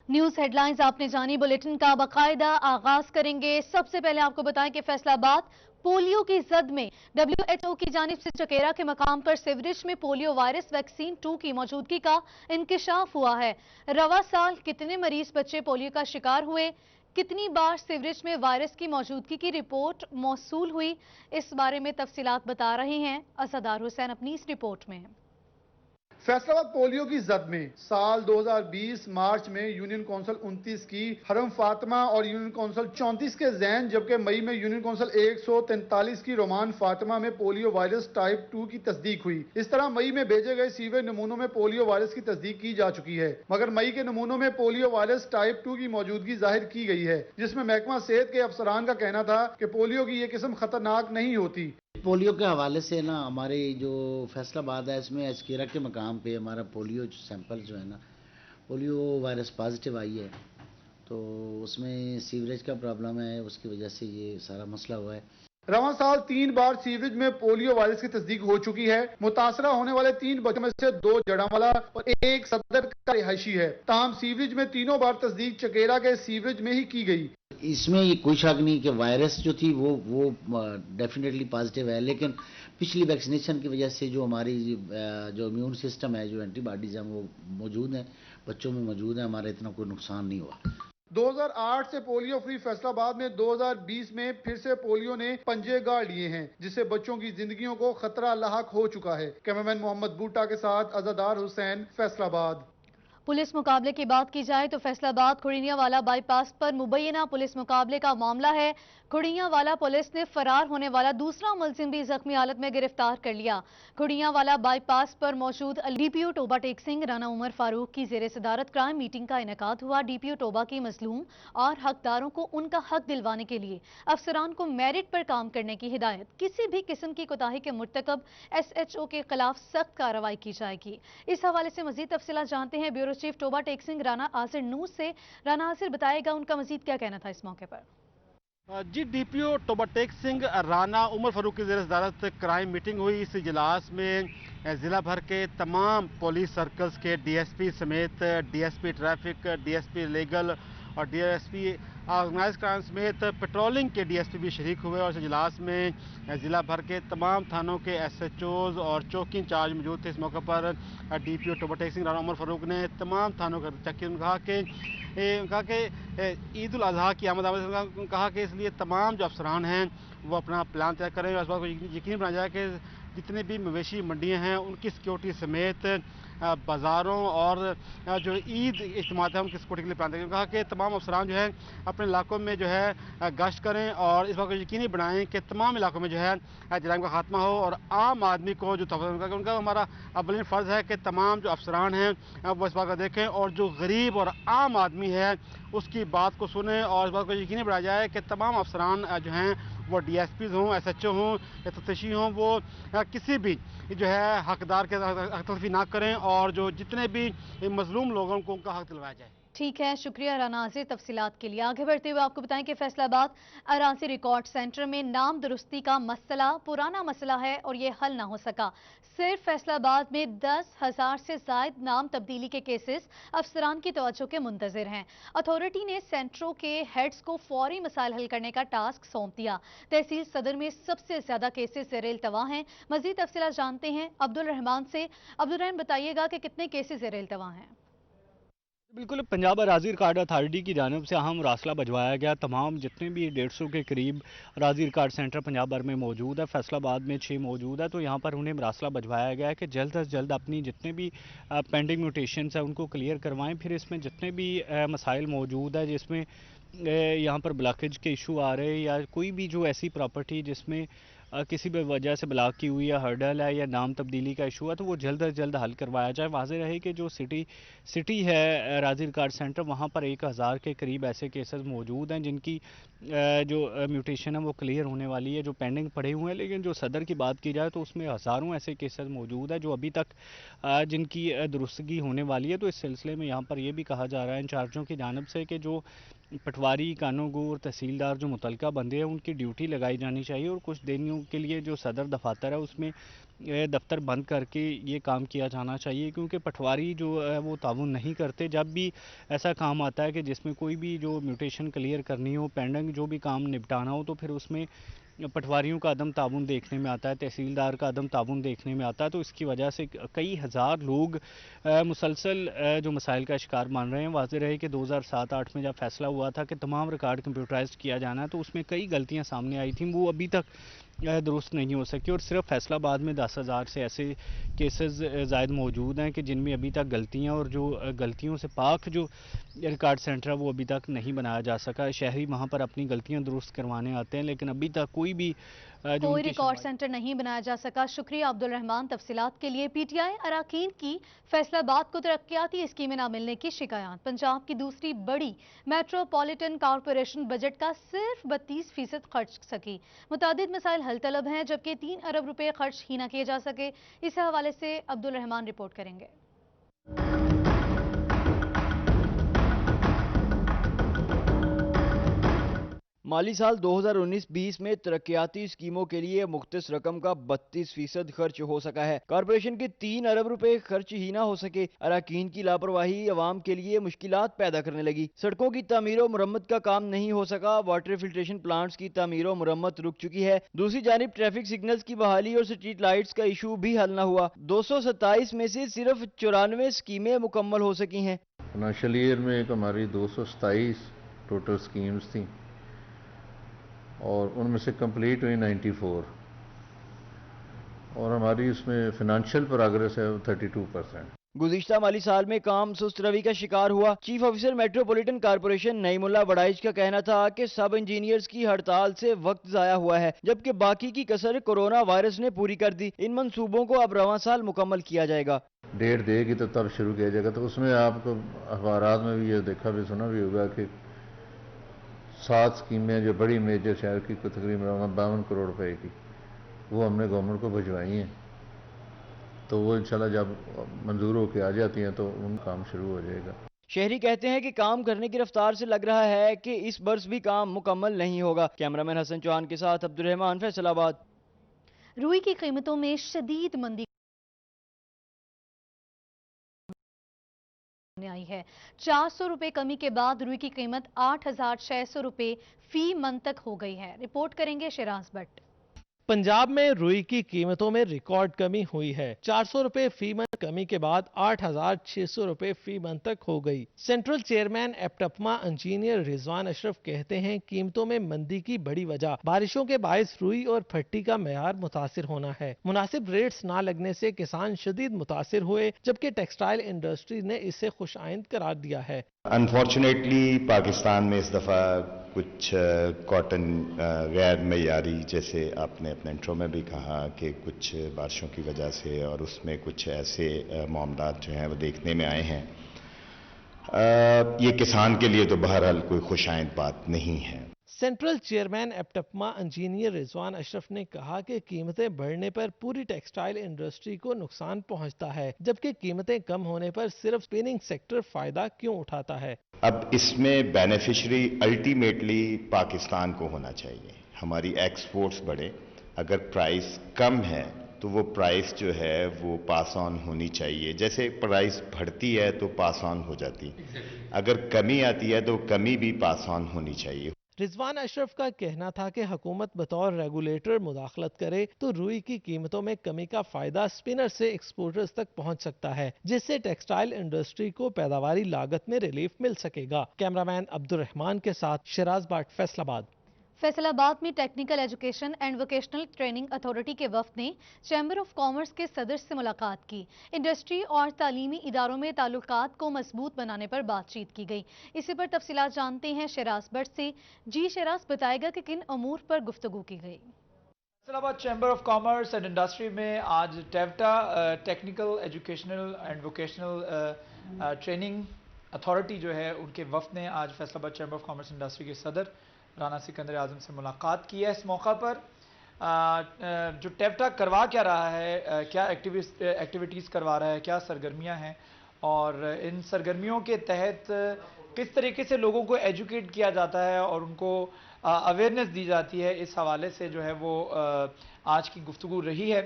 News headlines आपने जानी, bulletin का बाकायदा आगाज करेंगे। सबसे पहले आपको बताएं कि फैसलाबाद पोलियो की जद में WHO की जानिब से चकेरा के मकाम पर सीवरेज में पोलियो वायरस वैक्सीन 2 की मौजूदगी का इंकशाफ हुआ है। रवा साल कितने मरीज बच्चे पोलियो का शिकार हुए, कितनी बार सीवरेज में वायरस की मौजूदगी की रिपोर्ट मौसूल हुई, इस बारे में तफसीलात बता रहे हैं असदार हुसैन अपनी इस रिपोर्ट में। फैसलाबाद पोलियो की जद में साल 2020 मार्च में यूनियन काउंसिल 29 की हरम फातिमा और यूनियन काउंसिल 34 के जैन, जबकि मई में यूनियन काउंसिल 143 की रोमान फातिमा में पोलियो वायरस टाइप 2 की तस्दीक हुई। इस तरह मई में भेजे गए सीवेज नमूनों में पोलियो वायरस की तस्दीक की जा चुकी है, मगर मई के नमूनों में पोलियो वायरस टाइप 2 की मौजूदगी जाहिर की गई है, जिसमें महकमा सेहत के अफसरान का कहना था कि पोलियो की यह किस्म खतरनाक नहीं होती। पोलियो के हवाले से ना हमारे जो फैसलाबाद है इसमें अचकेरा के मकाम पे हमारा पोलियो सैंपल जो है ना पोलियो वायरस पॉजिटिव आई है, तो उसमें सीवरेज का प्रॉब्लम है, उसकी वजह से ये सारा मसला हुआ है। रवां साल 3 बार सीवरेज में पोलियो वायरस की तस्दीक हो चुकी है। मुतासरा होने वाले 3 बच्चों में से 2 जड़ावाला और 1 सदर का रिहायशी है। ताहम सीवरेज में तीनों बार तस्दीक चकेरा के सीवरेज में ही की गई। इसमें ये कोई शक नहीं कि वायरस जो थी वो डेफिनेटली पॉजिटिव है, लेकिन पिछली वैक्सीनेशन की वजह से जो हमारी जो इम्यून सिस्टम है, जो एंटीबॉडीज हैं वो मौजूद हैं, बच्चों में मौजूद है, हमारा इतना कोई नुकसान नहीं हुआ। 2008 से पोलियो फ्री फैसलाबाद में 2020 में फिर से पोलियो ने पंजे गाड़ लिए हैं, जिससे बच्चों की जिंदगियों को खतरा लाहक हो चुका है। कैमरामैन मोहम्मद बूटा के साथ अज़ादार हुसैन, फैसलाबाद। पुलिस मुकाबले की बात की जाए तो फैसलाबाद खुड़ियावाला बाईपास पर मुबैना पुलिस मुकाबले का मामला है। खुड़ियावाला पुलिस ने फरार होने वाला दूसरा मुलजिम भी जख्मी हालत में गिरफ्तार कर लिया। खुड़ियावाला बाईपास पर मौजूद डीपीओ टोबा टेक सिंह राना उमर फारूक की जेर सदारत क्राइम मीटिंग का इनेकाद हुआ। डीपीओ टोबा की मजलूम और हकदारों को उनका हक दिलवाने के लिए अफसरान को मेरिट पर काम करने की हिदायत, किसी भी किस्म की कोताही के मुर्तकब SHO के खिलाफ सख्त कार्रवाई की जाएगी। इस हवाले से मजीद तफसीलात जानते हैं bureau chief Toba Tek Singh Rana Asir news से। राना आसिर बताएगा उनका मजीद क्या कहना था इस मौके पर। जी, डीपीओ टोबा टेक सिंह राना उमर फारूक की जेर सदारत क्राइम मीटिंग हुई। इस इजलास में ज़िला भर के तमाम पुलिस सर्कल्स के DSP समेत DSP ट्रैफिक, DSP लीगल और DSP ऑर्गेनाइज क्राइम समेत पेट्रोलिंग के DSP भी शरीक हुए। और इस इजलास में ज़िला भर के तमाम थानों के SHOs और चौकी इंचार्ज मौजूद थे। इस मौके पर डीपीओ टोबा टेक सिंह राना उमर फारूक ने तमाम थानों का चेक कहा कि ईद उल अजहा की आमद कहा कि इसलिए तमाम जो अफसरान हैं वो अपना प्लान तैयार करें और इस बात को यकीनी बनाया जाए कि जितने भी मवेशी मंडियां हैं उनकी सिक्योरिटी समेत बाज़ारों और जो ईद इज्तिमात है उनकी सिक्योरिटी के लिए प्लान तैयार करें। कहा कि तमाम अफसरान जो है अपने इलाकों में जो है गश्त करें और इस बात को यकीनी बनाएं कि तमाम इलाकों में जो है जराइम का खात्मा हो और आम आदमी को जो उनका हमारा अवलिन फ़र्ज़ है कि तमाम जो अफसरान हैं वो इस बात को देखें और जो गरीब और आम आदमी है उसकी बात को सुने और इस बात को यकीनी बनाया जाए कि तमाम अफसरान जो हैं वो DSPs हों, SHO हों या तफ्तीशी हों, वो किसी भी जो है हकदार के हक तलफी ना करें और जो जितने भी मजलूम लोगों को उनका हक दिलवाया जाए। ठीक है, शुक्रिया राना आसिर तफसीलात के लिए। आगे बढ़ते हुए आपको बताएं कि फैसलाबाद अराजी रिकॉर्ड सेंटर में नाम दुरुस्ती का मसला पुराना मसला है और ये हल ना हो सका। सिर्फ फैसलाबाद में 10,000 से ज्यादा नाम तब्दीली के केसेस अफसरान की तवज्जो के मुंतजिर हैं। अथॉरिटी ने सेंटरों के हेड्स को फौरी मसाइल हल करने का टास्क सौंप दिया। तहसील सदर में सबसे ज्यादा केसेस ज़ेर इल्तवा हैं। मजीद तफसीलात जानते हैं अब्दुल रहमान से। अब्दुल रहमान बताइएगा कि कितने केसेस ज़ेर इल्तवा हैं। बिल्कुल, पंजाब अराजी रिकॉर्ड अथॉरिटी की जानिब से अहम रासला भिजवाया गया। तमाम जितने भी 150 के करीब अराजी रिकॉर्ड सेंटर पंजाब भर में मौजूद है, फैसलाबाद में 6 मौजूद है, तो यहाँ पर उन्हें रासला भिजवाया गया है कि जल्द अज जल्द अपनी जितने भी पेंडिंग म्यूटेशंस हैं उनको क्लियर करवाएं। फिर इसमें जितने भी मसाइल मौजूद है जिसमें यहाँ पर ब्लॉकेज के इशू आ रहे हैं या कोई भी जो ऐसी प्रॉपर्टी जिसमें किसी भी वजह से ब्लॉक की हुई है, हर्डल है या नाम तब्दीली का इशू है, तो वो जल्द अज जल्द हल करवाया जाए। वाज़ेह रहे कि जो सिटी है राजी रिकॉर्ड सेंटर, वहाँ पर 1000 के करीब ऐसे केसेस मौजूद हैं जिनकी जो म्यूटेशन है वो क्लियर होने वाली है, जो पेंडिंग पड़े हुए हैं। लेकिन जो सदर की बात की जाए तो उसमें हज़ारों ऐसे केसेस मौजूद है जो अभी तक जिनकी दुरुस्तगी होने वाली है। तो इस सिलसिले में यहाँ पर यह भी कहा जा रहा है इंचार्जों की जानिब से कि जो पटवारी, कानूनगो और तहसीलदार जो मुतलका बंदे हैं उनकी ड्यूटी लगाई जानी चाहिए और कुछ दिनों के लिए जो सदर दफातर है उसमें दफ्तर बंद करके ये काम किया जाना चाहिए, क्योंकि पटवारी जो है वो ताउन नहीं करते। जब भी ऐसा काम आता है कि जिसमें कोई भी जो म्यूटेशन क्लियर करनी हो, पेंडिंग जो भी काम निपटाना हो, तो फिर उसमें पटवारियों का अदम ताउन देखने में आता है, तहसीलदार का अदम ताउन देखने में आता है। तो इसकी वजह से कई हज़ार लोग मुसलसल जो मसाइल का शिकार मान रहे हैं। वाज़ेह रहे कि 2007-8 में जब फैसला हुआ था कि तमाम रिकॉर्ड कंप्यूटराइज्ड किया जाना है, तो उसमें कई गलतियां सामने आई थीं, वो अभी तक दुरुस्त नहीं हो सकी। और सिर्फ फैसलाबाद में 10,000 से ऐसे केसेस ज़ायद मौजूद हैं कि जिनमें अभी तक गलतियां और जो गलतियों से पाक जो रिकॉर्ड सेंटर है वो अभी तक नहीं बनाया जा सका। शहरी वहाँ पर अपनी गलतियां दुरुस्त करवाने आते हैं, लेकिन अभी तक कोई भी जो कोई रिकॉर्ड सेंटर नहीं बनाया जा सका। शुक्रिया अब्दुल रहमान तफसीलात के लिए। पीटीआई अराकीन की फैसलाबाद को तरक्याती स्कीमें न मिलने की शिकायत। पंजाब की दूसरी बड़ी मेट्रोपॉलिटन कॉरपोरेशन बजट का सिर्फ 32% खर्च सकी। मुतादिद मसाइल हल तलब हैं, जबकि 3 अरब रुपए खर्च ही न किए जा सके। इस हवाले से अब्दुल रहमान रिपोर्ट करेंगे। माली साल 2019-20 में तरक्याती स्कीमों के लिए मुख्तस रकम का 32% खर्च हो सका है। कॉरपोरेशन के 3 अरब रुपए खर्च ही ना हो सके। अराकीन की लापरवाही अवाम के लिए मुश्किलात पैदा करने लगी। सड़कों की तामीर और मुरम्मत का काम नहीं हो सका। वाटर फिल्ट्रेशन प्लांट्स की तामीर और मुरम्मत रुक चुकी है। दूसरी जानिब ट्रैफिक सिग्नल्स की बहाली और स्ट्रीट लाइट्स का इशू भी हल न हुआ। 227 में से सिर्फ 94 स्कीमें मुकम्मल हो सकी हैं। फाइनेंशियल ईयर में एक हमारी 227 टोटल स्कीम्स थी और उनमें से कंप्लीट हुई 94 और हमारी उसमें फाइनेंशियल प्रोग्रेस है 32%। गुज़िश्ता माली साल में काम सुस्त रवि का शिकार हुआ। Chief officer metropolitan corporation Naimullah Waraich का कहना था कि सब इंजीनियर्स की हड़ताल से वक्त जाया हुआ है, जबकि बाकी की कसर कोरोना वायरस ने पूरी कर दी। इन मंसूबों को अब रवां साल मुकम्मल किया जाएगा। डेट देगी तो तब शुरू किया जाएगा। तो उसमें आपको अखबारात में भी ये देखा भी सुना भी होगा कि 7 स्कीमें जो बड़ी मेजर शहर की तकरीबन 52 करोड़ रुपए की वो हमने गवर्नमेंट को भिजवाई हैं, तो वो इंशाल्लाह जब मंजूर होकर आ जाती हैं तो उन काम शुरू हो जाएगा। शहरी कहते हैं कि काम करने की रफ्तार से लग रहा है कि इस बरस भी काम मुकम्मल नहीं होगा। कैमरामैन हसन चौहान के साथ अब्दुल रहमान, फैसलाबाद। रुई की कीमतों में शदीद मंदी आई है। 400 रुपए कमी के बाद रुई की कीमत 8,600 रुपए फी मन तक हो गई है। रिपोर्ट करेंगे शिराज भट्ट। पंजाब में रुई की कीमतों में रिकॉर्ड कमी हुई है। 400 रुपए फी मन कमी के बाद 8,600 रुपए फी मन तक हो गई। सेंट्रल चेयरमैन एप्टपमा इंजीनियर रिजवान अशरफ कहते हैं कीमतों में मंदी की बड़ी वजह बारिशों के बायस रुई और फट्टी का मेयार मुतासिर होना है। मुनासिब रेट्स ना लगने से किसान शदीद मुतासिर हुए, जबकि टेक्सटाइल इंडस्ट्री ने इसे खुशाइंद करार दिया है। अनफॉर्चुनेटली पाकिस्तान में इस दफ़ा कुछ कॉटन गैर मयारी, जैसे आपने अपने इंट्रो में भी कहा कि कुछ बारिशों की वजह से और उसमें कुछ ऐसे मामलात जो हैं वो देखने में आए हैं। ये किसान के लिए तो बहरहाल कोई खुशाइंद बात नहीं है। सेंट्रल चेयरमैन एप्टपमा इंजीनियर रिजवान अशरफ ने कहा कि कीमतें बढ़ने पर पूरी टेक्सटाइल इंडस्ट्री को नुकसान पहुंचता है, जबकि कीमतें कम होने पर सिर्फ स्पिनिंग सेक्टर फायदा क्यों उठाता है। अब इसमें बेनिफिशरी अल्टीमेटली पाकिस्तान को होना चाहिए। हमारी एक्सपोर्ट्स बढ़े, अगर प्राइस कम है तो वो प्राइस जो है वो पास ऑन होनी चाहिए। जैसे प्राइस बढ़ती है तो पास ऑन हो जाती, अगर कमी आती है तो कमी भी पास ऑन होनी चाहिए। रिजवान अशरफ का कहना था कि हुकूमत बतौर रेगुलेटर मुदाखलत करे तो रुई की कीमतों में कमी का फायदा स्पिनर से एक्सपोर्टर्स तक पहुंच सकता है, जिससे टेक्सटाइल इंडस्ट्री को पैदावारी लागत में रिलीफ मिल सकेगा। कैमरामैन अब्दुल रहमान के साथ शिराज बाट, फैसलाबाद। फैसलाबाद में technical education and vocational training authority के वफ्द ने चैम्बर ऑफ कॉमर्स के सदर से मुलाकात की। इंडस्ट्री और तालीमी इदारों में ताल्लुकात को मजबूत बनाने पर बातचीत की गई। इसी पर तफसीलात जानते हैं शिराज भट्ट से। जी शिराज, बताएगा कि किन अमूर पर गुफ्तगू की गई। Faisalabad chamber of commerce and industry में आज TEVTA technical educational and vocational training authority जो है उनके वफ्द ने आज Faisalabad chamber of commerce industry के सदर राना सिकंदर आजम से मुलाकात की है। इस मौका पर जो टेवटा करवा क्या रहा है, क्या एक्टिविटीज़ करवा रहा है, क्या सरगर्मियां हैं और इन सरगर्मियों के तहत किस तरीके से लोगों को एजुकेट किया जाता है और उनको अवेयरनेस दी जाती है, इस हवाले से जो है वो आज की गुफ्तगू रही है।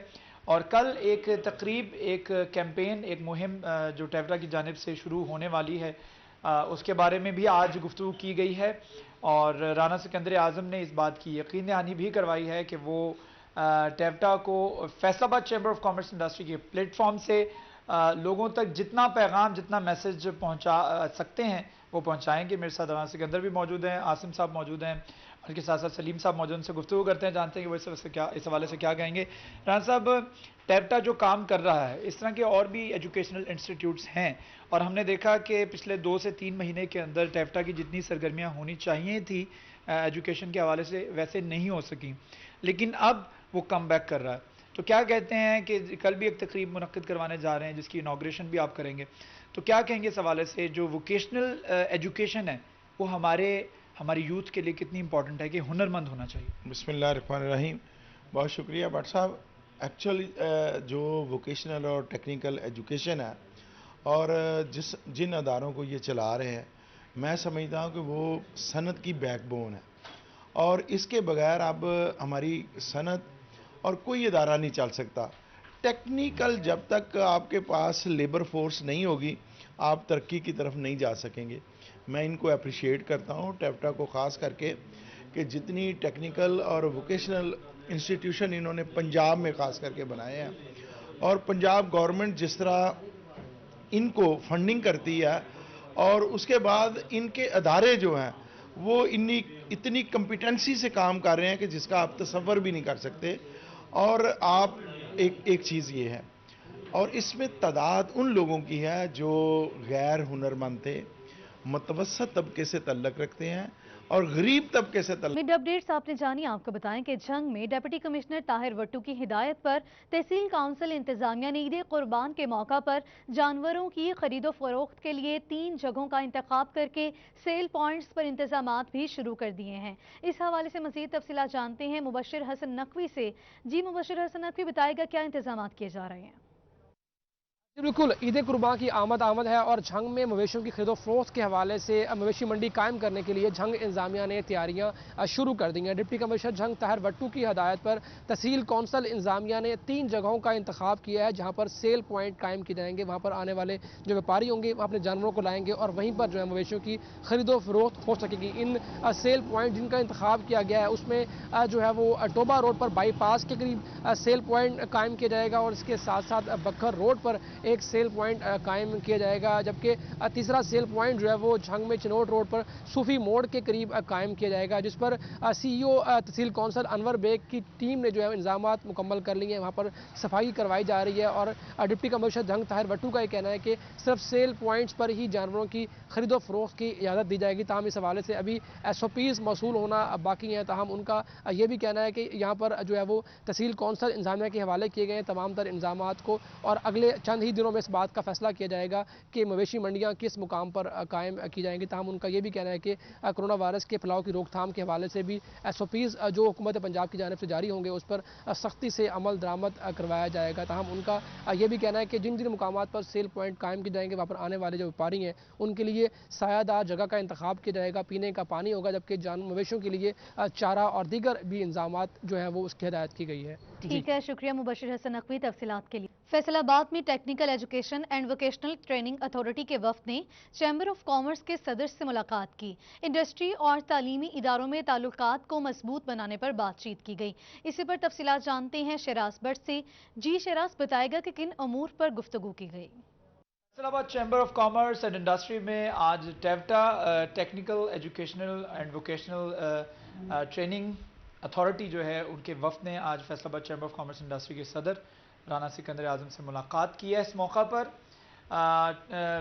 और कल एक तकरीब, एक कैंपेन, एक मुहिम जो टेवटा की जानिब से शुरू होने वाली है, उसके बारे में भी आज गुफ्तगू की गई है। और राना सिकंदर आज़म ने इस बात की यकीन दहानी भी करवाई है कि वो टेवटा को Faisalabad chamber of commerce industry के प्लेटफॉर्म से लोगों तक जितना पैगाम, जितना मैसेज पहुंचा सकते हैं वो पहुंचाएंगे। मेरे साथ राना सिकंदर भी मौजूद हैं, आसिम साहब मौजूद हैं, उनके साथ साथ सलीम साहब मौजूद, उनसे गुफ्तगू करते हैं, जानते हैं कि वो इस हवाले से क्या कहेंगे। राना साहब, टेवटा जो काम कर रहा है, इस तरह के और भी एजुकेशनल इंस्टीट्यूट्स हैं और हमने देखा कि पिछले 2 से 3 महीने के अंदर टेवटा की जितनी सरगर्मियाँ होनी चाहिए थी एजुकेशन के हवाले से वैसे नहीं हो सकी, लेकिन अब वो कम बैक कर रहा है। तो क्या कहते हैं कि कल भी एक तकरीब मुनक्किद करवाने जा रहे हैं जिसकी इनॉग्रेशन भी आप करेंगे, तो क्या कहेंगे इस हवाले से जो वोकेशनल एजुकेशन है वो हमारी यूथ के लिए कितनी इंपॉर्टेंट है कि हुनरमंद होना चाहिए? बिस्मिल्लाहिर्रहमानिर्रहीम। बहुत शुक्रिया भट्ट साहब। एक्चुअली जो वोकेशनल और टेक्निकल एजुकेशन है और जिन अदारों को ये चला रहे हैं, मैं समझता हूँ कि वो सनत की बैकबोन है और इसके बगैर अब हमारी सनत और कोई इदारा नहीं चल सकता। टेक्निकल जब तक आपके पास लेबर फोर्स नहीं होगी, आप तरक्की की तरफ नहीं जा सकेंगे। मैं इनको अप्रिशिएट करता हूँ, टेवटा को ख़ास करके, कि जितनी टेक्निकल और वोकेशनल इंस्टीट्यूशन इन्होंने पंजाब में ख़ास करके बनाए हैं और पंजाब गवर्नमेंट जिस तरह इनको फंडिंग करती है और उसके बाद इनके अदारे जो हैं वो इतनी कम्पिटेंसी से काम कर रहे हैं कि जिसका आप तसव्वुर भी नहीं कर सकते। और आप एक चीज़ ये है, और इसमें तादाद उन लोगों की है जो गैर हुनरमंद थे, मुतवस्सत तबके से तल्लक रखते हैं और गरीब तबके से मिड अपडेट्स आपने जानी। आपको बताएं कि झंग में डिप्टी कमिश्नर ताहिर वट्टू की हिदायत पर तहसील काउंसिल इंतजामिया ने ईद कुर्बान के मौका पर जानवरों की खरीदो फरोख्त के लिए 3 जगहों का इंतखाब करके सेल पॉइंट्स पर इंतजामात भी शुरू कर दिए हैं। इस हवाले से मजीद तफसीलात जानते हैं मुबशिर हसन नकवी से। जी मुबशिर हसन नकवी, बताएगा क्या इंतजामात किए जा रहे हैं? बिल्कुल, ईद कुर्बान की आमद है और झंग में मवेशियों की खरीदो फरोख्त के हवाले से मवेशी मंडी कायम करने के लिए झंग इंतजामिया ने तैयारियां शुरू कर दी हैं। डिप्टी कमिश्नर झंग ताहिर वट्टू की हदायत पर तहसील कौंसल इंतजामिया ने 3 जगहों का इंतखाब किया है जहां पर सेल पॉइंट कायम किए जाएंगे। वहां पर आने वाले जो व्यापारी होंगे वहाँ अपने जानवरों को लाएंगे और वहीं पर जो है मवेशियों की खरीदो फरोख्त हो सकेगी। इन सेल पॉइंट जिनका इंतखाब किया गया है उसमें जो है वो टोबा रोड पर बाईपास के करीब सेल पॉइंट कायम किया जाएगा और इसके साथ साथ बखर रोड पर एक सेल पॉइंट कायम किया जाएगा, जबकि तीसरा सेल पॉइंट जो है वो झंग में चिनोट रोड पर सूफी मोड़ के करीब कायम किया जाएगा, जिस पर सीईओ तहसील कौंसल अनवर बेग की टीम ने जो है इंतजामात मुकम्मल कर लिए हैं। वहाँ पर सफाई करवाई जा रही है और डिप्टी कमिश्नर झंग ताहिर वट्टू का ये कहना है कि सिर्फ सेल पॉइंट्स पर ही जानवरों की खरीदो फरोख्त की इजाज़त दी जाएगी। ताहम इस हवाले से अभी SOPs मौसूल होना बाकी हैं। ताहम उनका ये भी कहना है कि यहाँ पर जो है वो तहसील कौंसल इंतजामिया के हवाले किए गए हैं तमाम तर इंतजामात को और अगले चंद ही दिनों में इस बात का फैसला किया जाएगा कि मवेशी मंडियां किस मुकाम पर कायम की जाएंगी। ताहम उनका ये भी कहना है कि कोरोना वायरस के फैलाव की रोकथाम के हवाले से भी SOPs जो हुकूमत पंजाब की जानिब से जारी होंगे उस पर सख्ती से अमल दरामद करवाया जाएगा। ताहम उनका ये भी कहना है कि जिन जिन मुकामात पर सेल पॉइंट कायम किए जाएंगे वहाँ पर आने वाले जो व्यापारी हैं उनके लिए सायादार जगह का इंतखाब किया जाएगा, पीने का पानी होगा, जबकि मवेशियों के लिए चारा और दीगर भी इंतजामात जो है वो उसकी हिदायत की गई है। ठीक है, शुक्रिया मुबशिर हसन नकवी तफसीलात के लिए। फैसलाबाद में technical education and vocational training authority के वफ्द ने चैम्बर ऑफ कॉमर्स के सदर से मुलाकात की। इंडस्ट्री और तालीमी इदारों में ताल्लुकात को मजबूत बनाने पर बातचीत की गई। इसी पर तफसीलात जानते हैं शराज भट्ट से। जी शराज, बताएगा कि किन अमूर पर गुफ्तगू की गई? Faisalabad chamber of commerce and industry में आज TEVTA technical educational and vocational training authority जो है उनके वफ्द ने आज Faisalabad chamber of commerce industry के सदर राना सिकंदर आज़म से मुलाकात की है। इस मौका पर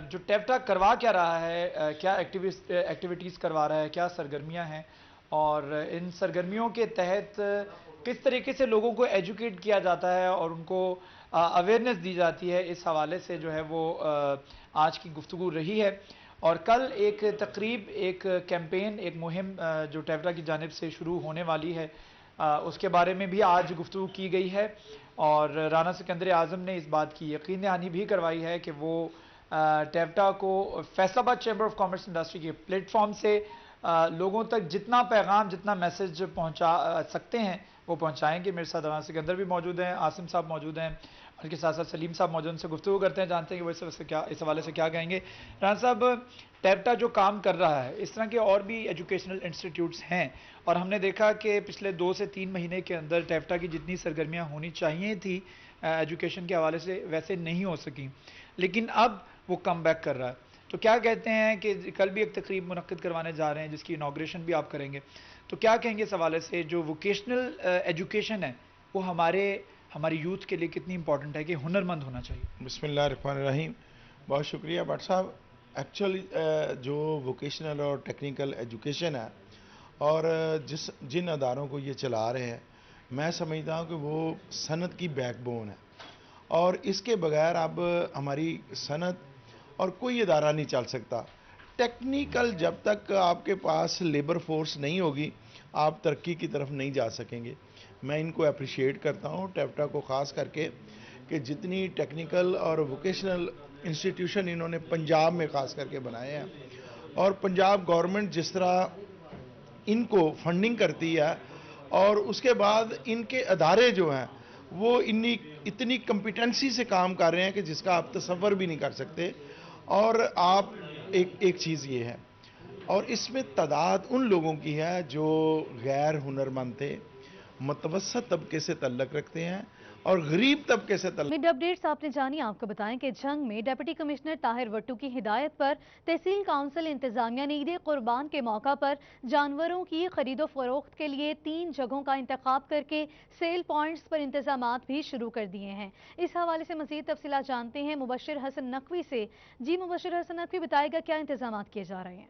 जो टेवटा करवा क्या रहा है, क्या एक्टिविटीज़ करवा रहा है, क्या सरगर्मियां हैं और इन सरगर्मियों के तहत किस तरीके से लोगों को एजुकेट किया जाता है और उनको अवेयरनेस दी जाती है, इस हवाले से जो है वो आज की गुफ्तगू रही है। और कल एक तकरीब, एक कैंपेन, एक मुहिम जो टेवटा की जानिब से शुरू होने वाली है उसके बारे में भी आज गुफ्तगू की गई है और राना सिकंदर आज़म ने इस बात की यकीन दहानी भी करवाई है कि वो ٹیوٹا کو فیصل آباد چیمبر آف کامرس انڈسٹری کے پلیٹ فارم سے لوگوں تک جتنا پیغام جتنا میسج پہنچا سکتے ہیں وہ پہنچائیں گے. میرے ساتھ رانا سکندر بھی موجود ہیں, عاصم صاحب موجود ہیں, ان کے ساتھ ساتھ سلیم صاحب موجود ہیں. ان سے گفتگو کرتے ہیں, جانتے ہیں کہ وہ اس حوالے سے کیا کہیں گے. رانا صاحب, ٹیوٹا جو کام کر رہا ہے, اس طرح کے اور بھی ایجوکیشنل انسٹیٹیوٹس ہیں اور ہم نے دیکھا کہ پچھلے 2 سے 3 مہینے کے اندر ٹیوٹا کی جتنی سرگرمیاں ہونی چاہیے تھی ایجوکیشن کے حوالے سے ویسے نہیں ہو سکیں, لیکن اب وہ کم بیک کر رہا ہے. تو کیا کہتے ہیں کہ کل بھی ایک تقریب منعقد کروانے جا رہے ہیں جس کی انوگریشن بھی آپ کریں گے, تو کیا کہیں گے اس حوالے سے جو ووکیشنل ایجوکیشن ہے وہ ہماری یوتھ کے لیے کتنی امپورٹنٹ ہے کہ ہنرمند ہونا چاہیے؟ بسم اللہ الرحمن الرحیم. بہت شکریہ بٹ صاحب. ایکچولی جو ووکیشنل اور ٹیکنیکل ایجوکیشن ہے اور جن اداروں کو یہ چلا رہے ہیں, میں سمجھتا ہوں کہ وہ صنعت کی بیک بون ہے اور اس کے بغیر اب ہماری صنعت اور کوئی ادارہ نہیں چل سکتا. ٹیکنیکل جب تک آپ کے پاس لیبر فورس نہیں ہوگی آپ ترقی کی طرف نہیں جا سکیں گے. میں ان کو اپریشیٹ کرتا ہوں ٹیوٹا کو خاص کر کے کہ جتنی ٹیکنیکل اور ووکیشنل انسٹیٹیوشن انہوں نے پنجاب میں خاص کر کے بنائے ہیں اور پنجاب گورنمنٹ جس طرح ان کو فنڈنگ کرتی ہے اور اس کے بعد ان کے ادارے جو ہیں وہ اتنی کمپیٹنسی سے کام کر رہے ہیں کہ جس کا آپ تصور بھی نہیں کر سکتے. اور آپ ایک چیز یہ ہے, اور اس میں تعداد ان لوگوں کی ہے جو غیر ہنرمند تھے, متوسط طبقے سے تعلق رکھتے ہیں اور غریب طبقے سے تعلق. مڈ اپڈیٹس آپ نے جانی. آپ کو بتائیں کہ جھنگ میں ڈپٹی کمشنر طاہر وٹو کی ہدایت پر تحصیل کونسل انتظامیہ نے عید قربان کے موقع پر جانوروں کی خرید و فروخت کے لیے 3 جگہوں کا انتخاب کر کے سیل پوائنٹس پر انتظامات بھی شروع کر دیے ہیں. اس حوالے سے مزید تفصیلات جانتے ہیں مبشر حسن نقوی سے. جی مبشر حسن نقوی, بتائے گا کیا انتظامات کیے جا رہے ہیں؟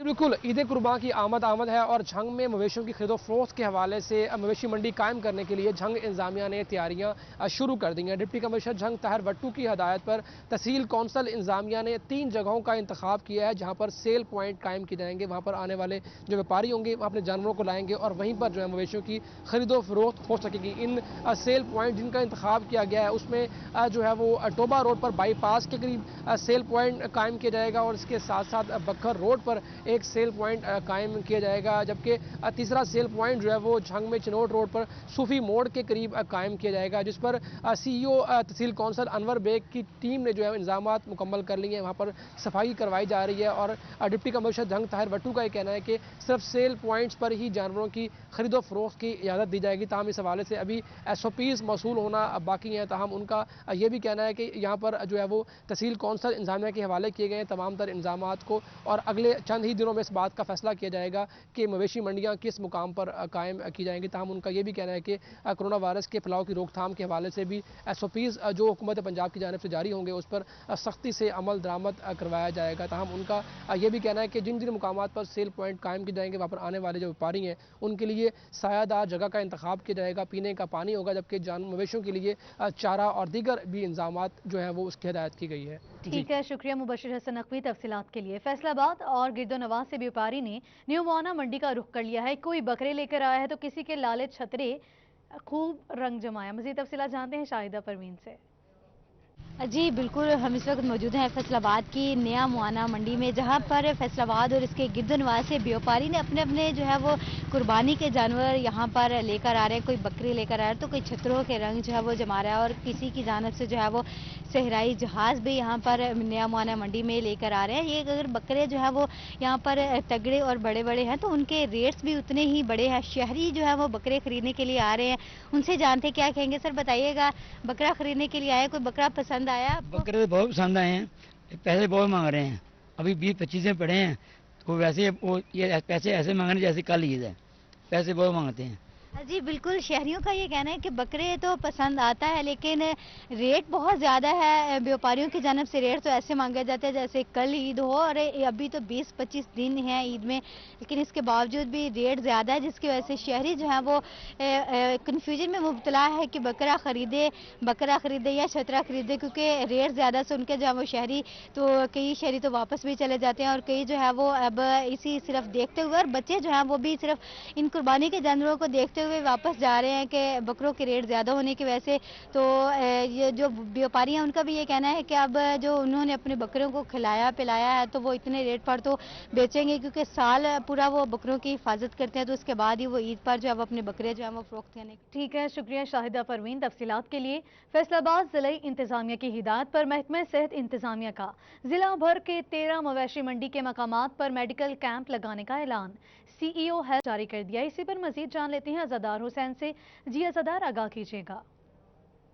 بالکل عید قربان کی آمد ہے اور جھنگ میں مویشیوں کی خرید و فروخت کے حوالے سے مویشی منڈی قائم کرنے کے لیے جھنگ انتظامیہ نے تیاریاں شروع کر دی ہیں. ڈپٹی کمشنر جھنگ طاہر وٹو کی ہدایت پر تحصیل کونسل انتظامیہ نے 3 جگہوں کا انتخاب کیا ہے جہاں پر سیل پوائنٹ قائم کیے جائیں گے. وہاں پر آنے والے جو ویپاری ہوں گے وہ اپنے جانوروں کو لائیں گے اور وہیں پر جو ہے مویشیوں کی خرید و فروخت ہو سکے گی. ان سیل پوائنٹ جن کا انتخاب کیا گیا ہے اس میں جو ہے وہ ٹوبا روڈ پر بائی پاس کے قریب سیل پوائنٹ قائم کیا جائے گا اور اس کے ساتھ ساتھ بکھر روڈ پر ایک سیل پوائنٹ قائم کیا جائے گا, جبکہ تیسرا سیل پوائنٹ جو ہے وہ جھنگ میں چنوٹ روڈ پر صوفی موڑ کے قریب قائم کیا جائے گا, جس پر سی ای او تحصیل کونسل انور بیگ کی ٹیم نے جو ہے انتظامات مکمل کر لیے ہیں. وہاں پر صفائی کروائی جا رہی ہے اور ڈپٹی کمشنر جھنگ طاہر وٹو کا یہ کہنا ہے کہ صرف سیل پوائنٹس پر ہی جانوروں کی خرید و فروخت کی اجازت دی جائے گی. تاہم اس حوالے سے ابھی SOPs موصول ہونا باقی ہیں. تاہم ان کا یہ بھی کہنا ہے کہ یہاں پر جو ہے وہ تحصیل کونسل انتظامیہ کے حوالے کیے گئے ہیں تمام تر انتظامات کو اور اگلے چند ہی دنوں میں اس بات کا فیصلہ کیا جائے گا کہ مویشی منڈیاں کس مقام پر قائم کی جائیں گی. تاہم ان کا یہ بھی کہنا ہے کہ کرونا وائرس کے پھیلاؤ کی روک تھام کے حوالے سے بھی SOPs جو حکومت پنجاب کی جانب سے جاری ہوں گے اس پر سختی سے عمل درآمد کروایا جائے گا. تاہم ان کا یہ بھی کہنا ہے کہ جن مقامات پر سیل پوائنٹ قائم کی جائیں گے وہاں پر آنے والے جو ویپاری ہیں ان کے لیے سایہ دار جگہ کا انتخاب کیا جائے گا, پینے کا پانی ہوگا, جبکہ مویشیوں کے لیے چارہ اور دیگر بھی انتظامات جو ہے وہ اس کی ہدایت کی گئی ہے. ٹھیک ہے, شکریہ مبشر حسن نقوی تفصیلات کے لیے. فیصل آباد اور گرد و نواح سے بیوپاری نے نیو موانا منڈی کا رخ کر لیا ہے. کوئی بکرے لے کر آیا ہے تو کسی کے لالے چھترے خوب رنگ جمایا. مزید تفصیلات جانتے ہیں شاہدہ پروین سے. جی بالکل, ہم اس وقت موجود ہیں فیصل آباد کی نیا موانا منڈی میں, جہاں پر فیصل آباد اور اس کے گرد و نواح سے بیوپاری نے اپنے جو ہے وہ قربانی کے جانور یہاں پر لے کر آ رہے ہیں. کوئی بکری لے کر آ رہا ہے تو کوئی چھتروں کے رنگ جو ہے وہ جما رہا ہے اور کسی کی جانب سے جو ہے وہ صحرائی جہاز بھی یہاں پر نیا موانا منڈی میں لے کر آ رہے ہیں. یہ اگر بکرے جو ہے وہ یہاں پر تگڑے اور بڑے بڑے ہیں تو ان کے ریٹس بھی اتنے ہی بڑے ہیں. شہری جو ہے وہ بکرے خریدنے کے لیے آ رہے ہیں, ان سے جانتے کیا کہیں گے. سر بتائیے گا, بکرا خریدنے کے لیے آئے, کوئی بکرا پسند آیا؟ بکرے بہت پسند آئے ہیں, پیسے بہت مانگ رہے ہیں, ابھی 20-25 پڑے ہیں تو ویسے یہ پیسے ایسے مانگ رہے ہیں جیسے کل عید ہے, پیسے بہت مانگتے ہیں. جی بالکل, شہریوں کا یہ کہنا ہے کہ بکرے تو پسند آتا ہے لیکن ریٹ بہت زیادہ ہے. بیوپاریوں کی جانب سے ریٹ تو ایسے مانگے جاتے ہیں جیسے کل عید ہو, اور ابھی تو 20-25 دن ہیں عید میں, لیکن اس کے باوجود بھی ریٹ زیادہ ہے, جس کی وجہ سے شہری جو ہیں وہ کنفیوژن میں مبتلا ہے کہ بکرا خریدے یا چھترا خریدے, کیونکہ ریٹ زیادہ سے ان کے جو ہے وہ شہری تو کئی شہری تو واپس بھی چلے جاتے ہیں اور کئی جو ہے وہ اب اسی صرف دیکھتے ہوئے, اور بچے جو ہیں وہ بھی صرف ان قربانی کے جانوروں کو دیکھتے कहते हुए वापस जा रहे हैं कि बकरों के रेट ज़्यादा होने की वजह से। तो ये जो व्यापारी हैं उनका भी ये कहना है कि अब जो उन्होंने अपने बकरों को खिलाया पिलाया है तो वो इतने रेट पर तो बेचेंगे, क्योंकि साल पूरा वो बकरों की हिफाजत करते हैं, तो उसके बाद ही वो ईद पर जो है अपने बकरे जो है वो फरोख्त करने। ठीक है, शुक्रिया शाहिदा परवीन तफसीलात के लिए। फैसलाबाद जिला इंतजामिया की हिदायत पर महकमा सेहत इंतजामिया का जिला भर के 13 मवेशी मंडी के मकामात पर मेडिकल कैंप लगाने का ऐलान CEO हेल्थ जारी कर दिया। इसी पर मजीद जान लेते हैं अज़ादार हुसैन से। जी अज़ादार, आगाह कीजिएगा।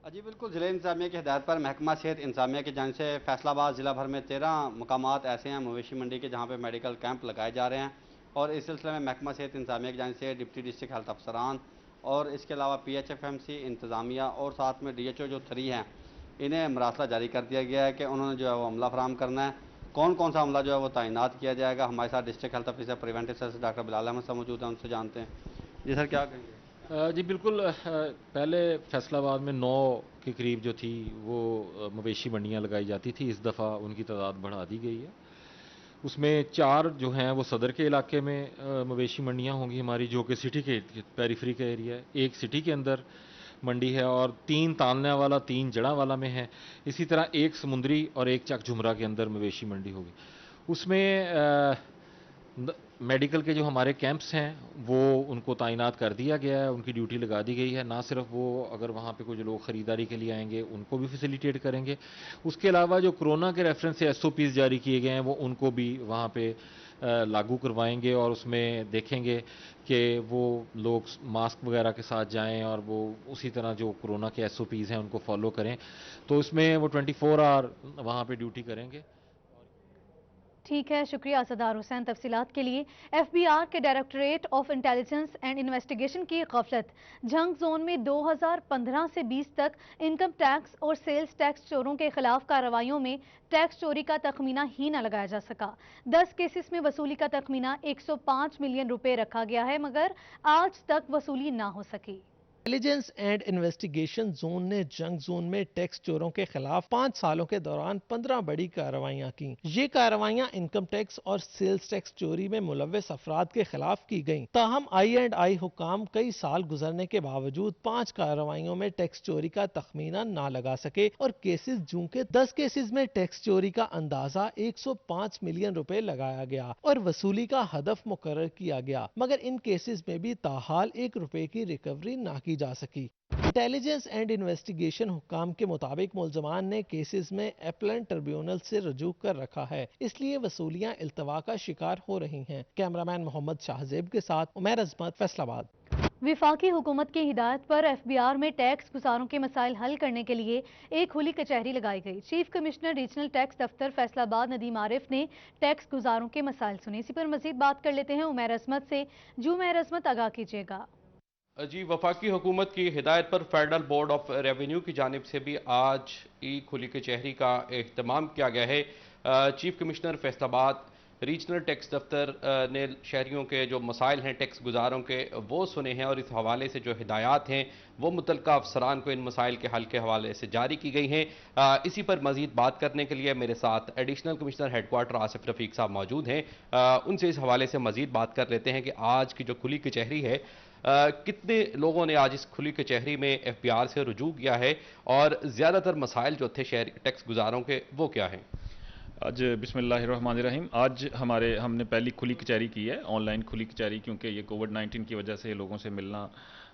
जी बिल्कुल, जिला इंतजामिया की हिदायत पर महकमा सेहत इंतजामिया की जानिब से फैसलाबाद ज़िला भर में 13 मकामात ऐसे हैं मवेशी मंडी के जहाँ पर मेडिकल कैंप लगाए जा रहे हैं। और इस सिलसिले में महकमा सेहत इंतजामिया की जानिब से डिप्टी डिस्ट्रिक्ट हेल्थ अफसरान और इसके अलावा PHFMC इंतजामिया और साथ में DHO जो 3 हैं, इन्हें मरासला जारी कर दिया गया है कि उन्होंने जो है वो अमला फराम करना है। कौन कौन सा अमला जो है वो तैनात किया जाएगा। हमारे साथ district health officer preventive service doctor Bilal Ahmad साहब मौजूद हैं, उनसे जानते हैं। जी सर, क्या कहेंगे? जी बिल्कुल, पहले फैसलाबाद में 9 के करीब जो थी वो मवेशी मंडियाँ लगाई जाती थी। इस दफ़ा उनकी तादाद बढ़ा दी गई है। उसमें 4 जो हैं वो सदर के इलाके में मवेशी मंडियाँ होंगी हमारी, जो कि सिटी के पेरीफरी का एरिया है। 1 सिटी के अंदर मंडी है और 3 तालना वाला, 3 जड़ा वाला में है। इसी तरह 1 समुंदरी और 1 चक झुमरा के अंदर मवेशी मंडी होगी। उसमें मेडिकल के जो हमारे कैंप्स हैं वो उनको तैनात कर दिया गया है, उनकी ड्यूटी लगा दी गई है। ना सिर्फ वो अगर वहाँ पे कुछ लोग ख़रीदारी के लिए आएंगे उनको भी फैसिलिटेट करेंगे, उसके अलावा जो कोरोना के रेफरेंस से SOPs जारी किए गए हैं वो उनको भी वहाँ पे लागू करवाएंगे और उसमें देखेंगे कि वो लोग मास्क वगैरह के साथ जाएं और वो उसी तरह जो कोरोना के SOPs हैं उनको फॉलो करें। तो इसमें वो 24 आवर वहाँ पे ड्यूटी करेंगे। ठीक है, शुक्रिया अज़ादार हुसैन तफसीलात के लिए। FBR के directorate of intelligence and investigation की गफलत। झंग जोन में 2015 से 20 तक इनकम टैक्स और सेल्स टैक्स चोरों के खिलाफ कार्रवाइयों में टैक्स चोरी का तखमीना ही न लगाया जा सका। 10 केसेस में वसूली का तखमीना 105 मिलियन रुपए रखा गया है, मगर आज तक वसूली ना हो सकी। इंटेलिजेंस एंड इन्वेस्टिगेशन जोन ने जंग जोन में टैक्स चोरों के खिलाफ 5 सालों के दौरान 15 बड़ी कार्रवाइयां की। ये कार्रवाइयां इनकम टैक्स और सेल्स टैक्स चोरी में मुलव्वस अफराद के खिलाफ की गईं। ताहम I&I हुकाम कई साल गुजरने के बावजूद 5 कार्रवाइयों में टैक्स चोरी का तखमीना ना लगा सके और केसेस जूं के 10 केसेस में टैक्स चोरी का अंदाजा 105 मिलियन रुपए लगाया गया और वसूली का हदफ मुकर्रर किया गया, मगर इन केसेस में भी ताहाल 1 रुपए की रिकवरी ना की जा सकी। इंटेलिजेंस एंड इन्वेस्टिगेशन हुकाम के मुताबिक मुलजमान ने केसेस में अपीलेट ट्रिब्यूनल से रजू कर रखा है, इसलिए वसूलियां इल्तवा का शिकार हो रही हैं। कैमरामैन मोहम्मद शाहजेब के साथ उमैर अजमत, फैसलाबाद। विफाकी हुकूमत की हिदायत पर FBR में टैक्स गुजारों के मसाइल हल करने के लिए एक खुली कचहरी लगाई गई। चीफ कमिश्नर रीजनल टैक्स दफ्तर फैसलाबाद नदीम आरिफ ने टैक्स गुजारों के मसाइल सुने। इसी पर मजीद बात कर लेते हैं उमैर अजमत से। जो उमैर अजमत, आगाह कीजिएगा। जी, वफाकी हुकूमत की हिदायत पर फेडरल बोर्ड ऑफ रेवेन्यू की जानिब से भी आज खुली कचहरी का एहतमाम किया गया है। Chief commissioner Faisalabad regional tax दफ्तर ने शहरियों के जो मसाइल हैं टैक्स गुजारों के वो सुने हैं और इस हवाले से जो हिदायत हैं वो मुतल्लिका अफसरान को इन मसाइल के हल के हवाले से जारी की गई हैं। इसी पर मजीद बात करने के लिए मेरे साथ additional commissioner headquarter Asif Rafiq साहब मौजूद हैं। उनसे इस हवाले से मजीद बात कर लेते हैं कि आज की जो खुली कचहरी है कितने लोगों ने आज इस खुली कचहरी में FBR से रुजू किया है और ज़्यादातर मसाइल जो थे शहरी टैक्स गुजारों के वो क्या हैं? आज बिस्मिल्लाहिर्रहमानिर्रहीम आज हमने पहली खुली कचहरी की है, ऑनलाइन खुली कचहरी, क्योंकि ये कोविड-19 की वजह से लोगों से मिलना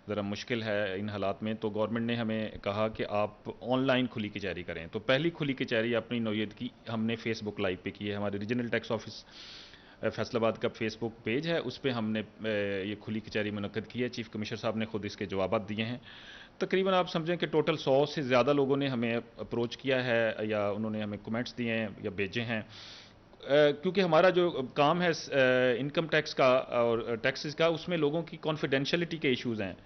ज़रा मुश्किल है इन हालात में। तो गवर्नमेंट ने हमें कहा कि आप ऑनलाइन खुली कचहरी करें। तो पहली खुली कचहरी अपनी नौयत की हमने फेसबुक लाइव पे की है। हमारे रीजनल टैक्स ऑफिस फैसलाबाद का फेसबुक पेज है, उस पर हमने ये खुली कचहरी मुनक्कद की है। चीफ कमिश्नर साहब ने खुद इसके जवाब दिए हैं। तकरीबन आप समझें कि टोटल 100 से ज़्यादा लोगों ने हमें अप्रोच किया है या उन्होंने हमें कमेंट्स दिए हैं या भेजे हैं, क्योंकि हमारा जो काम है इनकम टैक्स का और टैक्सेस का, उसमें लोगों की कॉन्फिडेंशियलिटी के इश्यूज़ हैं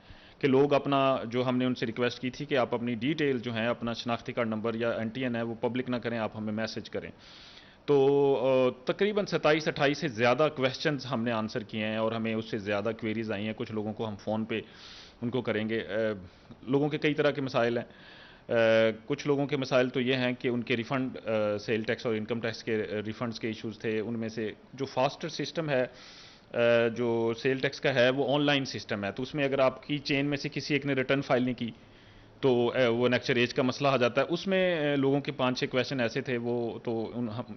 कि लोग अपना जो हमने उनसे रिक्वेस्ट की थी कि आप अपनी डिटेल जो है अपना शनाख्ती कार्ड नंबर या NTN है वो पब्लिक ना करें, आप हमें मैसेज करें। तो तकरीबन 27-28 से ज़्यादा क्वेश्चंस हमने आंसर किए हैं और हमें उससे ज़्यादा क्वेरीज आई हैं। कुछ लोगों को हम फ़ोन पे उनको करेंगे। लोगों के कई तरह के मसाइल हैं। कुछ लोगों के मसाइल तो ये हैं कि उनके रिफ़ंड सेल टैक्स और इनकम टैक्स के रिफ़ंड्स के इश्यूज़ थे। उनमें से जो फास्टर सिस्टम है जो सेल टैक्स का है वो ऑनलाइन सिस्टम है, तो उसमें अगर आपकी चेन में से किसी एक ने रिटर्न फाइल नहीं की तो वो नेक्चर एज का मसला आ जाता है। उसमें लोगों के 5-6 क्वेश्चन ऐसे थे, वो तो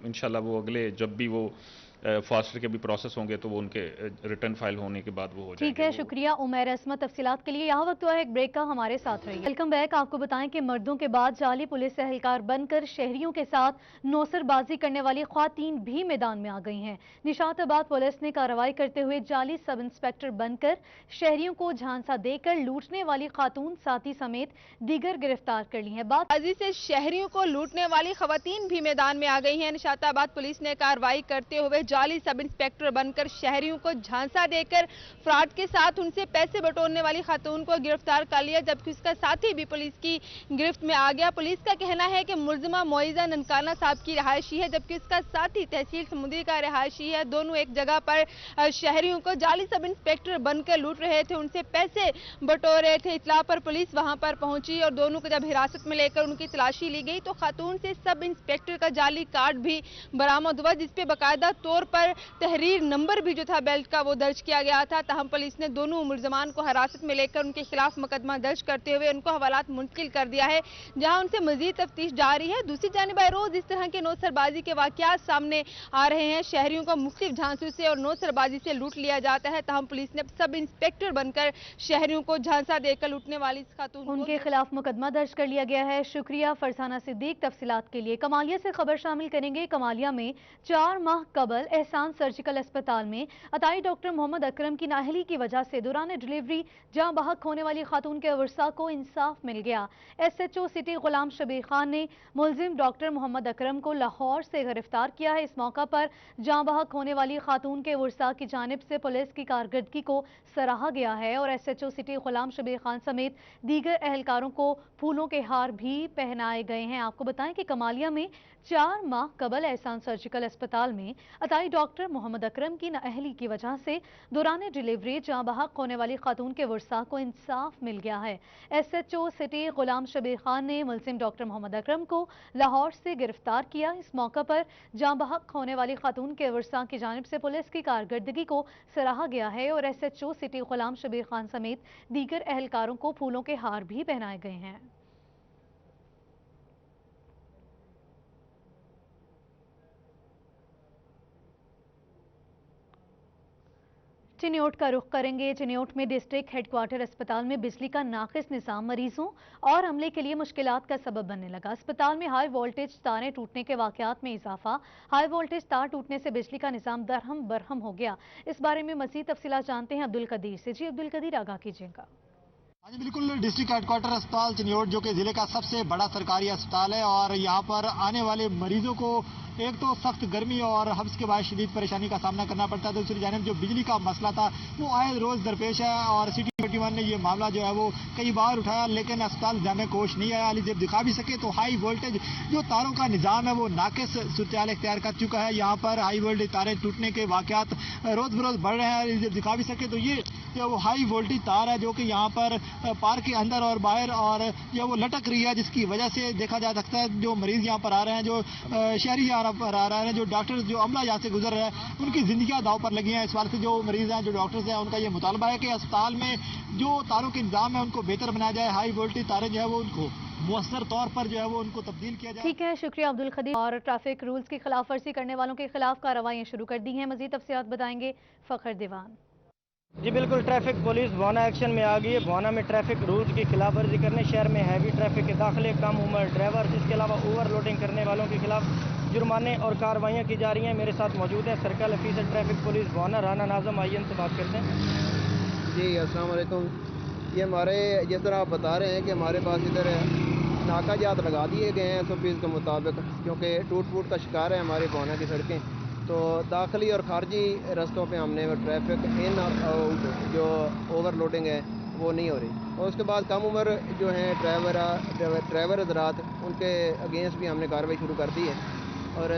इंशाल्लाह वो अगले जब भी वो फास्टर के भी प्रोसेस होंगे तो वो उनके रिटर्न फाइल होने के बाद वो हो जाएंगे। ठीक है, शुक्रिया उमैर असमत तफसीलात के लिए। यहाँ वक्त हुआ है एक ब्रेक का, हमारे साथ रहिए। Welcome back. आपको बताएं कि मर्दों के बाद जाली पुलिस एहलकार बनकर शहरियों के साथ नौसरबाजी करने वाली ख्वातीन भी मैदान में आ गई हैं। निशाताबाद पुलिस ने कार्रवाई करते हुए जाली सब इंस्पेक्टर बनकर शहरियों को झांसा देकर लूटने वाली खातून साथी समेत दीगर गिरफ्तार कर ली है। बाजी से शहरियों को लूटने वाली खवातीन भी मैदान में आ गई हैं। निशाताबाद पुलिस ने कार्रवाई करते हुए जाली सब इंस्पेक्टर बनकर शहरियों को झांसा देकर फ्रॉड के साथ उनसे पैसे बटोरने वाली खातून को गिरफ्तार कर लिया, जबकि उसका साथी भी पुलिस की गिरफ्त में आ गया। पुलिस का कहना है कि मुलजिमा मोइजा ननकाना साहब की रिहायशी है, जबकि उसका साथी तहसील समुद्री का रिहायशी है। दोनों एक जगह पर शहरियों को जाली सब इंस्पेक्टर बनकर लूट रहे थे, उनसे पैसे बटोर रहे थे। इतला पर पुलिस वहां पर पहुंची और दोनों को जब हिरासत में लेकर उनकी तलाशी ली गई तो खातून से सब इंस्पेक्टर का जाली कार्ड भी बरामद हुआ, जिसपे बाकायदा तौर पर तहरीर नंबर भी जो था बेल्ट का वो दर्ज किया गया था। ताहम पुलिस ने दोनों मुलजमान को हिरासत में लेकर उनके खिलाफ मुकदमा दर्ज करते हुए उनको हवालात मुंतकिल कर दिया है, जहां उनसे मजीद तफ्तीश जारी है। दूसरी जानिब रोज इस तरह के नौसरबाजी के वाकयात सामने आ रहे हैं। शहरियों को मुख्तलिफ झांसों से और नौसरबाजी से लूट लिया जाता है। ताहम पुलिस ने सब इंस्पेक्टर बनकर शहरियों को झांसा देकर लूटने वाली इस खातून उनके खिलाफ मुकदमा दर्ज कर लिया गया है। शुक्रिया फरसाना सिद्दीक तफसीलात के लिए। कमालिया से खबर शामिल करेंगे। कमालिया में 4 माह कबल एहसान सर्जिकल अस्पताल में अताई डॉक्टर मोहम्मद अकरम की नाअहली की वजह से दौरान डिलीवरी जाँ बहक होने वाली खातून के वर्सा को इंसाफ मिल गया। SHO सिटी गुलाम शबीर खान ने मुलजिम डॉक्टर मोहम्मद अकरम को लाहौर से गिरफ्तार किया है। इस मौका पर जाँ बहक होने वाली खातून के वर्सा की जानिब से पुलिस की कारकर्दगी को सराहा गया है और SHO सिटी गुलाम शबीर खान समेत दीगर एहलकारों को फूलों के हार भी पहनाए गए हैं। आपको बताएं कि कमालिया में 4 माह कबल एहसान सर्जिकल अस्पताल में अताई डॉक्टर मोहम्मद अकरम की नाअहली की वजह से दौरान डिलीवरी जाँ बहक होने वाली खातून के वर्सा को इंसाफ मिल गया है। SHO सिटी गुलाम शबीर खान ने मुलजिम डॉक्टर मोहम्मद अकरम को लाहौर से गिरफ्तार किया। इस मौका पर जाँ बहक होने वाली खातून के वर्सा की जानिब से पुलिस की कारकर्दगी को सराहा गया है और SHO सिटी गुलाम शबीर खान समेत दीगर एहलकारों को फूलों के हार भी पहनाए गए हैं। चिन्योट का रुख करेंगे। चिन्योट में डिस्ट्रिक्ट हेडक्वार्टर अस्पताल में बिजली का नाकिस निज़ाम मरीजों और अमले के लिए मुश्किलात का सबब बनने लगा। अस्पताल में हाई वोल्टेज तारें टूटने के वाकयात में इजाफा। हाई वोल्टेज तार टूटने से बिजली का निज़ाम दरहम बरहम हो गया। इस बारे में मज़ीद तफसीलात जानते हैं अब्दुल कदीर से। जी अब्दुल कदीर, आगाह कीजिएगा। हाँ जी बिल्कुल, डिस्ट्रिक्ट हेडक्वार्टर अस्पताल चिन्योट जो कि जिले का सबसे बड़ा सरकारी अस्पताल है और यहाँ पर आने वाले मरीजों को एक तो सख्त गर्मी और हब्स के बाद शदीद परेशानी का सामना करना पड़ता है। दूसरी जानिब जो बिजली का मसला था वो आए रोज दरपेश है और सिटी 21 ने ये मामला जो है वो कई बार उठाया, लेकिन अस्पताल जामे कोश नहीं आया। अली जब दिखा भी सके तो हाई वोल्टेज जो तारों का निज़ाम है वो नाकिस सूरत इख्तियार कर चुका है। यहाँ पर हाई वोल्टेज तारें टूटने के वाकयात रोज बरोज बढ़ रहे हैं। अली जब दिखा भी सके तो ये वो हाई वोल्टेज तार है जो कि यहाँ पर पार्क के अंदर और बाहर और ये वो लटक रही है, जिसकी वजह से देखा जा सकता है जो मरीज यहाँ पर आ रहे हैं, जो शहरी यहाँ पर आ रहे हैं, जो डॉक्टर जो अमला यहाँ से गुजर रहा है, उनकी जिंदगियां दाव पर लगी हैं। इस बार से जो मरीज हैं, जो डॉक्टर्स हैं, उनका ये मुतालबा है कि अस्पताल में जो तारों के इंतजाम है उनको बेहतर बनाया जाए। हाई वोल्टेज तारें जो है वो उनको मुअस्सर तौर पर जो है वो उनको तब्दील किया जाए। ठीक है, शुक्रिया अब्दुल कदीर। और ट्रैफिक रूल्स की खिलाफ वर्जी करने वालों के खिलाफ कार्रवाइयां शुरू कर दी हैं। मजीद तफसीलात बताएंगे फखर दीवान। जी बिल्कुल, ट्रैफिक पुलिस भवाना एक्शन में आ गई है। भवाना में ट्रैफिक रूल्स की खिलाफ वर्जी करने, शहर में हैवी ट्रैफिक के दाखिले, कम उम्र ड्राइवर, इसके अलावा ओवरलोडिंग करने वालों के खिलाफ जुर्माने और कार्रवाइयाँ की जा रही हैं। मेरे साथ मौजूद है circle officer traffic police Bhawana Rana Nazim, आइए से बात करते हैं। जी अस्सलाम वालेकुम। ये हमारे जिस तरह आप बता रहे हैं कि हमारे पास इधर नाका जात लगा दिए गए हैं SOPs के मुताबिक, क्योंकि टूट फूट का शिकार है हमारी भवाना की सड़कें, तो दाखिली और खारजी रस्तों पे हमने ट्रैफिक इन और आउट जो ओवरलोडिंग है वो नहीं हो रही। और उसके बाद कम उम्र जो हैं ड्राइवर हजरात, उनके अगेंस्ट भी हमने कार्रवाई शुरू कर दी है। और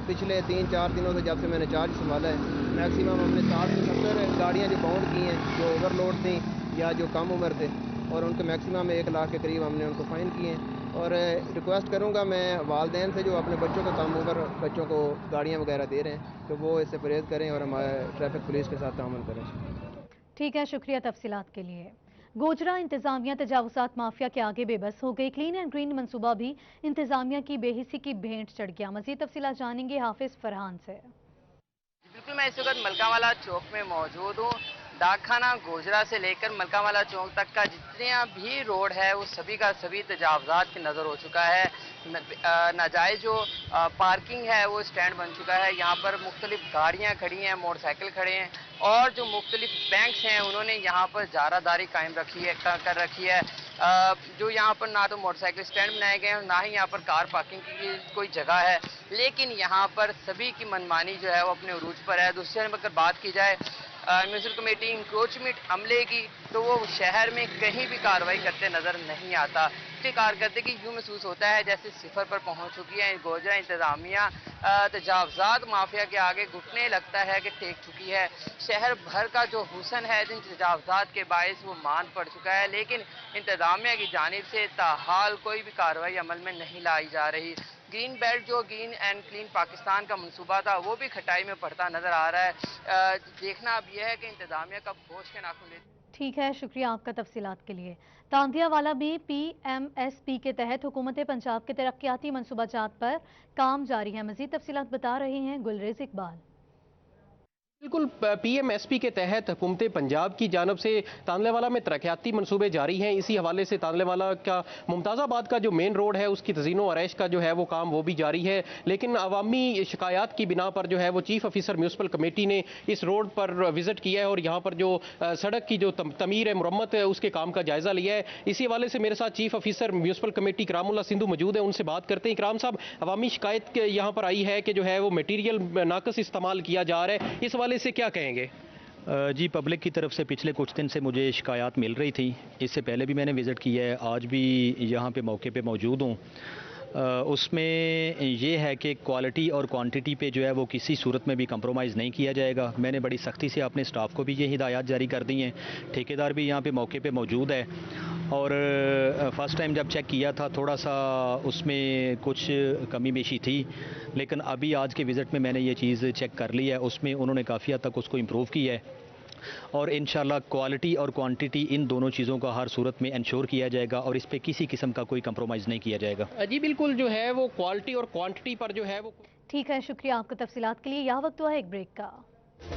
पिछले 3-4 दिनों से जब से मैंने चार्ज संभाला है, मैक्सिमम हमने 60 से 70 गाड़ियाँ जो बाउंड की हैं, जो ओवरलोड थी या जो कम उम्र थे, और उनके मैक्सिमम 1 लाख के करीब हमने उनको फ़ाइन किए हैं। اور ریکویسٹ کروں گا میں والدین سے جو اپنے بچوں کو کم عمر بچوں کو گاڑیاں وغیرہ دے رہے ہیں کہ وہ اس سے پرہیز کریں اور ہمارے ٹریفک پولیس کے ساتھ تعاون کریں. ٹھیک ہے، شکریہ تفصیلات کے لیے. گوجرا انتظامیہ تجاوزات مافیا کے آگے بے بس ہو گئی. کلین اینڈ گرین منصوبہ بھی انتظامیہ کی بے حسی کی بھینٹ چڑھ گیا. مزید تفصیلات جانیں گے حافظ فرحان سے. بالکل، میں اس وقت ملکہ والا چوک میں موجود ہوں. ڈاک خانہ گوجرا سے لے کر ملکہ والا چوک تک کا جتنا بھی روڈ ہے وہ سبھی کا سبھی تجاوزات کی نظر ہو چکا ہے. ناجائز جو پارکنگ ہے وہ سٹینڈ بن چکا ہے. یہاں پر مختلف گاڑیاں کھڑی ہیں، موٹر سائیکل کھڑے ہیں، اور جو مختلف بینکس ہیں انہوں نے یہاں پر جارہ داری قائم کر رکھی ہے. جو یہاں پر نہ تو موٹر سائیکل سٹینڈ بنائے گئے ہیں، نہ ہی یہاں پر کار پارکنگ کی کوئی جگہ ہے، لیکن یہاں پر سبھی کی منمانی جو ہے وہ اپنے عروج پر ہے. دوسری جانب اگر بات کی جائے میونسپل کمیٹی انکروچمنٹ عملے کی، تو وہ شہر میں کہیں بھی کارروائی کرتے نظر نہیں آتا. اس کی کارکردگی یوں محسوس ہوتا ہے جیسے صفر پر پہنچ چکی ہے. گوجرا انتظامیہ تجاوزات مافیا کے آگے گھٹنے لگتا ہے کہ ٹیک چکی ہے. شہر بھر کا جو حسن ہے جن تجاوزات کے باعث وہ ماند پڑ چکا ہے، لیکن انتظامیہ کی جانب سے تاحال کوئی بھی کارروائی عمل میں نہیں لائی جا رہی. گرین بیلٹ جو گرین اینڈ کلین پاکستان کا منصوبہ تھا وہ بھی کھٹائی میں پڑتا نظر آ رہا ہے. دیکھنا اب یہ ہے کہ انتظامیہ کب ہوش کے ناخن لیتی. ٹھیک ہے، شکریہ آپ کا تفصیلات کے لیے. تاندیا والا بھی PMSP کے تحت حکومت پنجاب کے ترقیاتی منصوبہ جات پر کام جاری ہے. مزید تفصیلات بتا رہے ہیں گلریز اقبال. بالکل، PMSP کے تحت حکومت پنجاب کی جانب سے تاندلے والا میں ترقیاتی منصوبے جاری ہیں. اسی حوالے سے تاندلے والا کا ممتاز آباد کا جو مین روڈ ہے اس کی تزئین و آرائش کا جو ہے وہ کام وہ بھی جاری ہے، لیکن عوامی شکایات کی بنا پر جو ہے وہ چیف آفیسر میونسپل کمیٹی نے اس روڈ پر وزٹ کیا ہے اور یہاں پر جو سڑک کی جو تعمیر ہے، مرمت ہے، اس کے کام کا جائزہ لیا ہے. اسی حوالے سے میرے ساتھ چیف آفیسر میونسپل کمیٹی اکرام اللہ سندھو موجود ہیں، ان سے بات کرتے ہیں. اکرام صاحب، عوامی شکایت یہاں پر آئی ہے کہ جو ہے وہ میٹیریل ناقص استعمال کیا جا رہا ہے، اس حوالے سے کیا کہیں گے؟ جی، پبلک کی طرف سے پچھلے کچھ دن سے مجھے شکایات مل رہی تھی. اس سے پہلے بھی میں نے وزٹ کیا ہے، آج بھی یہاں پہ موقع پہ موجود ہوں. اس میں یہ ہے کہ کوالٹی اور کوانٹٹی پہ جو ہے وہ کسی صورت میں بھی کمپرومائز نہیں کیا جائے گا. میں نے بڑی سختی سے اپنے سٹاف کو بھی یہ ہدایات جاری کر دی ہیں. ٹھیکیدار بھی یہاں پہ موقع پہ موجود ہے، اور فرسٹ ٹائم جب چیک کیا تھا تھوڑا سا اس میں کچھ کمی بیشی تھی، لیکن ابھی آج کے وزٹ میں نے یہ چیز چیک کر لی ہے. اس میں انہوں نے کافی حد تک اس کو امپروو کیا ہے، اور انشاءاللہ کوالٹی اور کوانٹٹی ان دونوں چیزوں کا ہر صورت میں انشور کیا جائے گا، اور اس پہ کسی قسم کا کوئی کمپرومائز نہیں کیا جائے گا. جی بالکل، جو ہے وہ کوالٹی اور کوانٹٹی پر جو ہے وہ. ٹھیک ہے، شکریہ آپ کو تفصیلات کے لیے. یا وقت ہوا ہے ایک بریک کا.